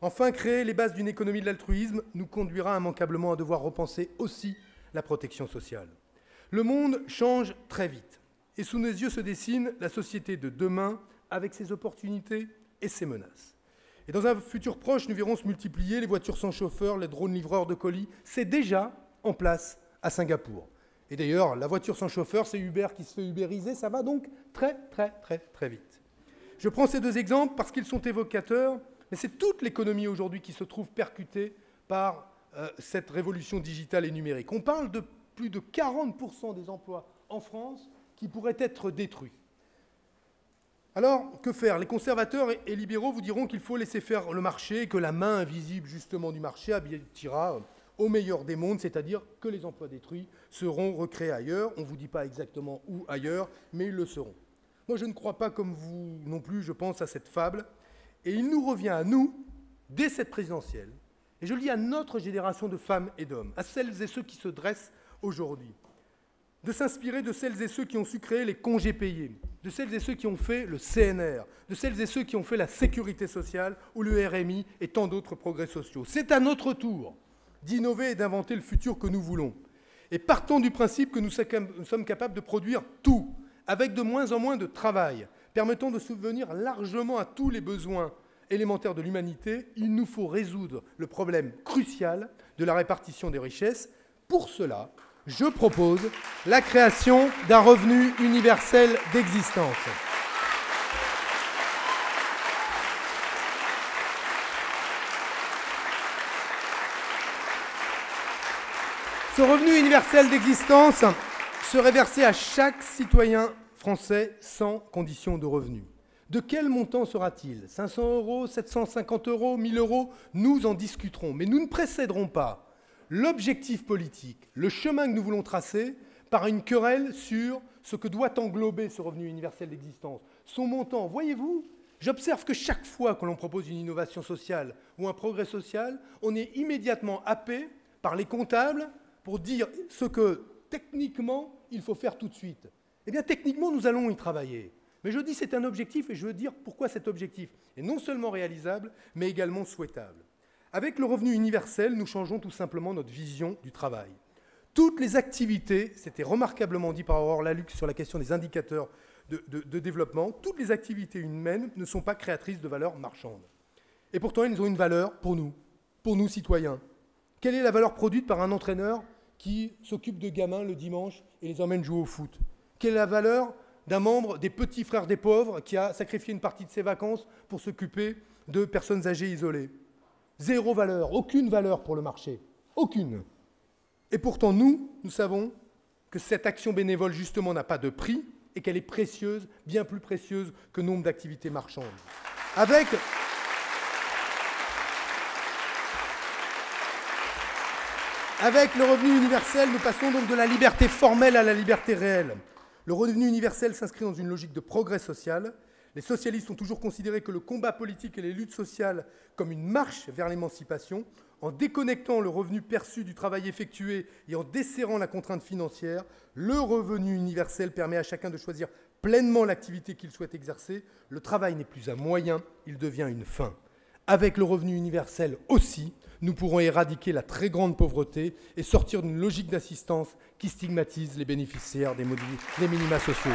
Enfin, créer les bases d'une économie de l'altruisme nous conduira immanquablement à devoir repenser aussi la protection sociale. Le monde change très vite, et sous nos yeux se dessine la société de demain avec ses opportunités et ses menaces. Et dans un futur proche, nous verrons se multiplier les voitures sans chauffeur, les drones livreurs de colis. C'est déjà en place à Singapour. Et d'ailleurs, la voiture sans chauffeur, c'est Uber qui se fait ubériser, ça va donc très vite. Je prends ces deux exemples parce qu'ils sont évocateurs, mais c'est toute l'économie aujourd'hui qui se trouve percutée par cette révolution digitale et numérique. On parle de plus de 40% des emplois en France qui pourraient être détruits. Alors, que faire? Les conservateurs et libéraux vous diront qu'il faut laisser faire le marché et que la main invisible, justement, du marché aboutira au meilleur des mondes, c'est-à-dire que les emplois détruits seront recréés ailleurs. On ne vous dit pas exactement où ailleurs, mais ils le seront. Moi, je ne crois pas, comme vous non plus, je pense, à cette fable. Et il nous revient à nous, dès cette présidentielle, et je le dis à notre génération de femmes et d'hommes, à celles et ceux qui se dressent aujourd'hui, de s'inspirer de celles et ceux qui ont su créer les congés payés, de celles et ceux qui ont fait le CNR, de celles et ceux qui ont fait la sécurité sociale ou le RMI et tant d'autres progrès sociaux. C'est à notre tour d'innover et d'inventer le futur que nous voulons. Et partons du principe que nous sommes capables de produire tout, avec de moins en moins de travail, permettant de subvenir largement à tous les besoins élémentaires de l'humanité, il nous faut résoudre le problème crucial de la répartition des richesses. Pour cela, je propose la création d'un revenu universel d'existence. Ce revenu universel d'existence serait versé à chaque citoyen français sans condition de revenu. De quel montant sera-t-il? 500 €, 750 €, 1000 €? Nous en discuterons, mais nous ne précéderons pas l'objectif politique, le chemin que nous voulons tracer, par une querelle sur ce que doit englober ce revenu universel d'existence. Son montant, voyez-vous, j'observe que chaque fois que l'on propose une innovation sociale ou un progrès social, on est immédiatement happé par les comptables pour dire ce que, techniquement, il faut faire tout de suite. Eh bien, techniquement, nous allons y travailler. Mais je dis c'est un objectif et je veux dire pourquoi cet objectif est non seulement réalisable, mais également souhaitable. Avec le revenu universel, nous changeons tout simplement notre vision du travail. Toutes les activités, c'était remarquablement dit par Aurore Lalucq sur la question des indicateurs de développement, toutes les activités humaines ne sont pas créatrices de valeur marchande. Et pourtant, elles ont une valeur pour nous citoyens. Quelle est la valeur produite par un entraîneur qui s'occupe de gamins le dimanche et les emmène jouer au foot? Quelle est la valeur d'un membre des petits frères des pauvres qui a sacrifié une partie de ses vacances pour s'occuper de personnes âgées isolées? Zéro valeur, aucune valeur pour le marché, aucune. Et pourtant, nous savons que cette action bénévole, justement, n'a pas de prix et qu'elle est précieuse, bien plus précieuse que nombre d'activités marchandes. Avec le revenu universel, nous passons donc de la liberté formelle à la liberté réelle. Le revenu universel s'inscrit dans une logique de progrès social. Les socialistes ont toujours considéré que le combat politique et les luttes sociales comme une marche vers l'émancipation, en déconnectant le revenu perçu du travail effectué et en desserrant la contrainte financière. Le revenu universel permet à chacun de choisir pleinement l'activité qu'il souhaite exercer. Le travail n'est plus un moyen, il devient une fin. Avec le revenu universel aussi, nous pourrons éradiquer la très grande pauvreté et sortir d'une logique d'assistance qui stigmatise les bénéficiaires des minima sociaux.